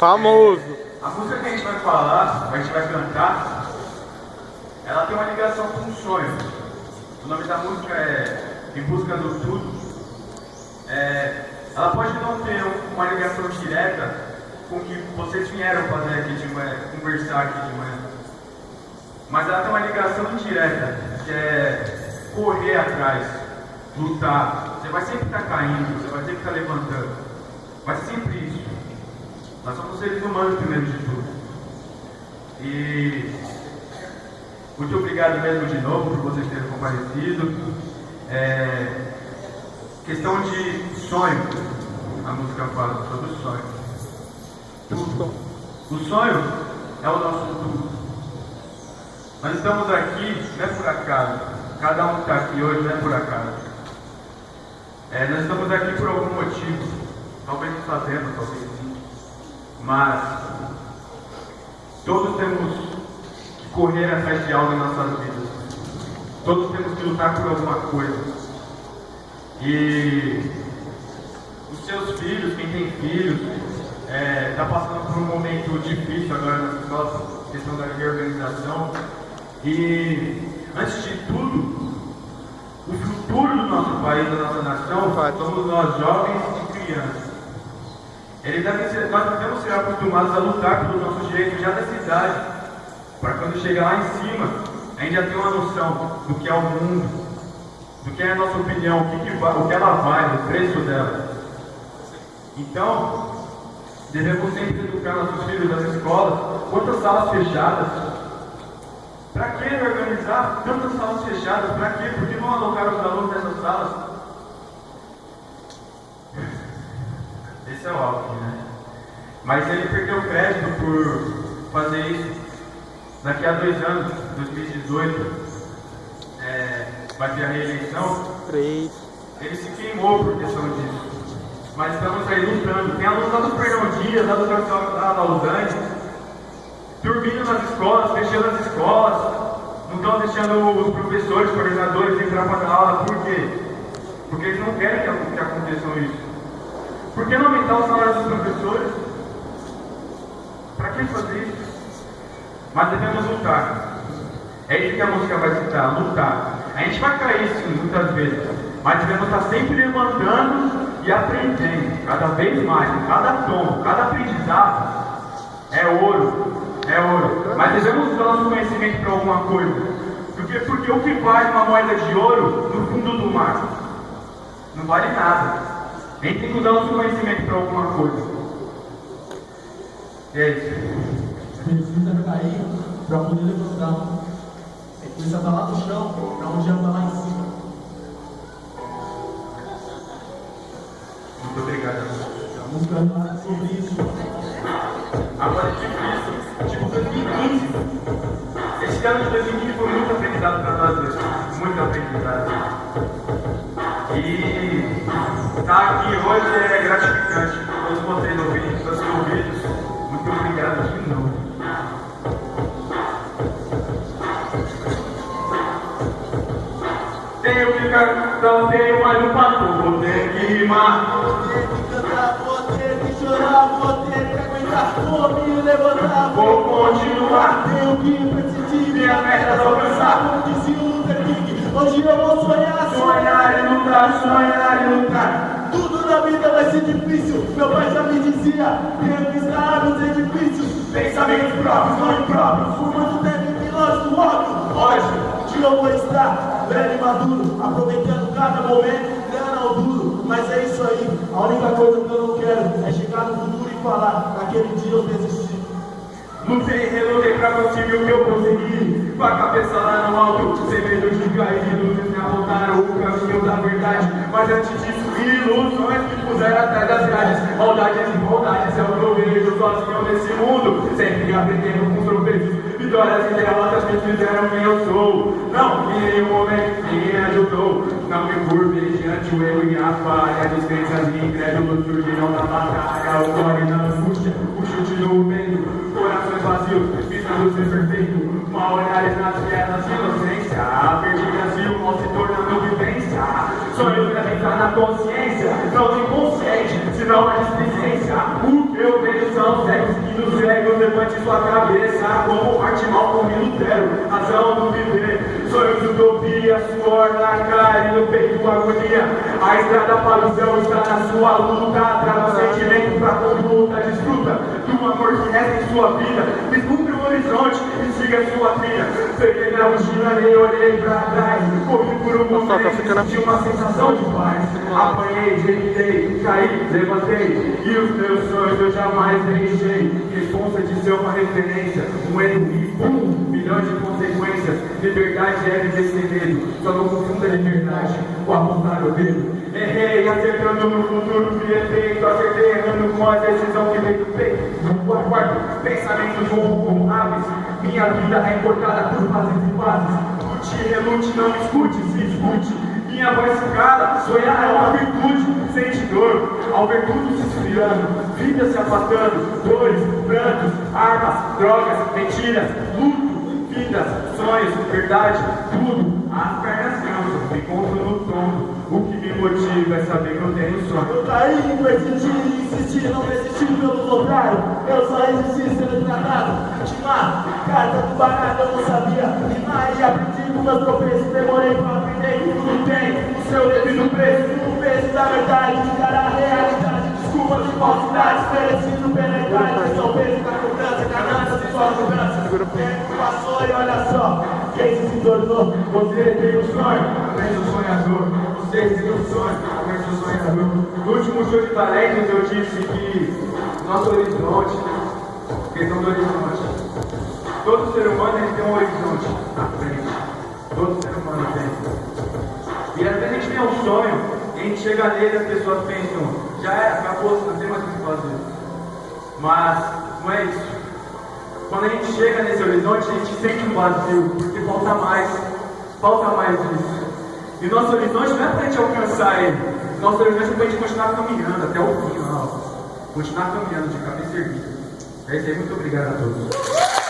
Famoso. A música que a gente vai falar, a gente vai cantar, ela tem uma ligação com um sonho. O nome da música é Em Busca do Tudo. Ela pode não ter uma ligação direta com o que vocês vieram fazer aqui de manhã, conversar aqui de manhã. Mas ela tem uma ligação indireta, que é correr atrás, lutar. Você vai sempre estar caindo, você vai sempre estar levantando. Vai ser sempre isso. Nós somos seres humanos primeiro de tudo. E muito obrigado mesmo de novo por vocês terem comparecido. Questão de sonho. A música fala sobre o sonho. Tudo. O sonho é o nosso tudo. Nós estamos aqui, não é por acaso. Cada um que está aqui hoje não é por acaso. Nós estamos aqui por algum motivo. Talvez não sabemos, talvez sim. Mas todos temos que correr atrás de algo em nossas vidas. Todos temos que lutar por alguma coisa. E os seus filhos, quem tem filhos, está passando por um momento difícil agora nas escolas, questão da reorganização. E antes de tudo, o futuro do nosso país, da nossa nação, somos nós jovens e crianças. Nós devemos ser acostumados a lutar pelos nossos direitos já dessa idade, para quando chegar lá em cima, a gente já ter uma noção do que é o mundo, do que é a nossa opinião, o que ela vale, o preço dela. Então, devemos sempre educar nossos filhos nas escolas. Quantas salas fechadas? Para que organizar tantas salas fechadas? Para quê? Por que não alocar os alunos nessas salas? Esse é o Alckmin, né? Mas ele perdeu crédito por fazer isso. Daqui a 2 anos, 2018, vai ter a reeleição. 3. Ele se queimou por questão disso. Mas estamos aí lutando. Tem alunos lá do Fernão Dias, lá do Nacional da Lausanne, dormindo nas escolas, fechando as escolas. Não estão deixando os professores, coordenadores entrar para dar aula. Por quê? Porque eles não querem que aconteça isso. Por que não aumentar o salário dos professores? Para que fazer isso? Mas devemos lutar. É isso que a música vai citar, lutar. A gente vai cair sim, muitas vezes. Mas devemos estar sempre levantando e aprendendo. Cada vez mais, cada tom, cada aprendizado é ouro. É ouro. Mas devemos usar nosso conhecimento para alguma coisa. Porque o que vale uma moeda de ouro no fundo do mar? Não vale nada. A gente tem que usar o nosso conhecimento para alguma coisa. E é isso. Precisa cair para poder levantar. Precisa estar lá no chão, para onde anda lá em cima. Muito obrigado. A música fala sobre isso. Agora é difícil. Tipo 2015. Esse ano de 2015 foi muito aprendizado para nós dois. Muito aprendizado. E estar aqui hoje é gratificante. Todos vocês ouvintes, todos os ouvidos, muito obrigado de novo. Tenho que cantar, tenho mais um pato, vou ter que rimar. Vou ter que cantar, vou ter que chorar, vou ter que aguentar, vou me levantar, Vou continuar. Tenho que persistir, Minha meta é alcançar. como dizia o Luther King, hoje eu vou sonhar, Sonhar e lutar, sonhar e lutar. Tudo na vida vai ser difícil, meu pai já me dizia, tenho que estar nos edifícios, Pensamentos próprios, não impróprios. fumando deve piloto do óbvio. Hoje, Eu vou estar velho e maduro, aproveitando cada momento, ganhando ao duro. Mas é isso aí, a única coisa que eu não quero é chegar no futuro e falar, naquele dia eu desisti. lutei, relutei pra conseguir o que eu consegui. Com a cabeça lá no alto, sem medo de cair. Luzes me apontaram o caminho da verdade. Mas antes disso, ilusões me puseram atrás das grades. Maldades e vontades é o que eu vejo sozinho nesse mundo. Sempre aprendendo com os tropeços. Vitórias e derrotas me fizeram quem eu sou. Não, em nenhum momento ninguém me ajudou. Não me curve diante o erro e a falha. Descrenças e incrédulos surgiram da batalha. O corre na angústia, o chute no vento. Corações vazios, visando ser perfeito. Mal olhares nas trevas de inocência. Perdi Brasil, mal se tornando vivência. Sonhos devem estar na consciência, não do inconsciente, senão a displicência. O que eu vejo são cegos levante sua cabeça como Martimão, como Lutero, razão do viver, sonhos de utopia, suor na cara e no peito agonia. A estrada para o céu está na sua luta, traga o sentimento pra conduta, desfruta do amor que resta em sua vida, descubra o horizonte e siga sua trilha. Peguei na mochila, nem olhei pra trás, corri por um momento, senti uma sensação de paz. Apanhei, jeitei, caí, levantei, e os meus sonhos eu jamais deixei. Responsa de ser uma referência, um erro e pum, milhões de consequências. Liberdade é viver sem medo, só não confunda liberdade com apontar o dedo. Errei, acertando no futuro que efeito, acertei errando com a decisão que veio do peito. No quarto, pensamentos voam como aves, minha vida é cortada por fases e fases. Lute, relute, não escute, se escute. Minha voz se cala, sonhar é uma virtude, sente dor, ao ver tudo se esfriando, vida se afastando, dores, prantos, armas, drogas, mentiras, luto, vidas, sonhos, verdade, tudo. As pernas cansam, me encontro no tombo. O que me motiva é saber que eu tenho sonho. Eu caí, persistir, insistir, não desistir pelo contrário. Eu só resisti sendo tratado. Timar, carta do barato, eu não sabia rimar e aprendi com meus tropeços. Demorei pra aprender que tudo tem o seu devido preço. O peso da verdade, encarar a realidade. Desculpa de falsidades, merecido penetrar. Só o peso da cobrança, ganância, sem sua cobrança. O tempo passou e olha só, quem se tornou? Você tem um sonho, Apenas um sonhador, você tem um sonho, apenas um sonhador. No último show de talentos eu disse que nosso horizonte, questão do horizonte, todo ser humano ele tem um horizonte à frente, todo ser humano tem. E às vezes a gente tem um sonho, e a gente chega nele e as pessoas pensam, já era, acabou, não tem mais o que fazer. Mas não é isso. Quando a gente chega nesse horizonte, a gente sente um vazio, porque falta mais disso. E nosso horizonte não é para a gente alcançar ele, nosso horizonte é para a gente continuar caminhando até o fim, continuar caminhando de cabeça erguida. É isso aí, muito obrigado a todos.